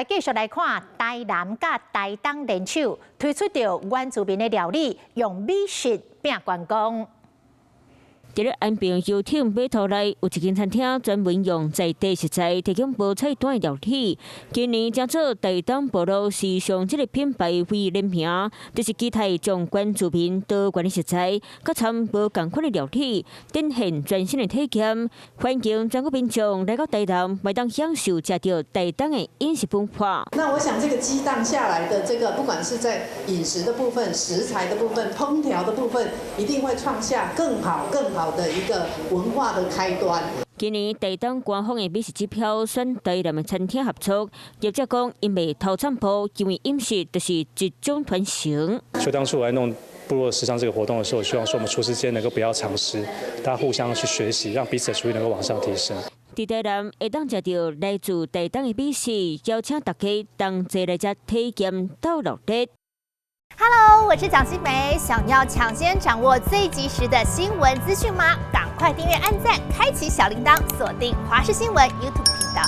来继续来看台南甲台东联手推出着原住民的料理，用美食拼观光。伫咧安平游艇码头内有一间餐厅，专门用在地食材提供无菜单的料理。今年将做台东部落时尚这个品牌为联名，就是期待将原住民多元的食材，佮参无共款的料理，展现全新的体验。欢迎全国民众来到台东，来当享受食到台东的饮食文化。那我想这个激荡下来的这个，不管是在饮食的部分、食材的部分、烹调的部分，一定会创下更好的一个文化的开端。今年台东官方的美食指标选台南的餐厅合作，业者讲因为头餐部因为饮食就是一种传承。就当初我来弄部落时尚这个活动的时候，希望说我们厨师间能够不要藏私，大家互相去学习，让彼此的厨艺能够往上提升。在台南会当食到来自台东的美食，邀请大家同齐来这体验到落地。Hello， 我是蒋欣梅。想要抢先掌握最及时的新闻资讯吗？赶快订阅、按赞、开启小铃铛，锁定华视新闻 YouTube 频道。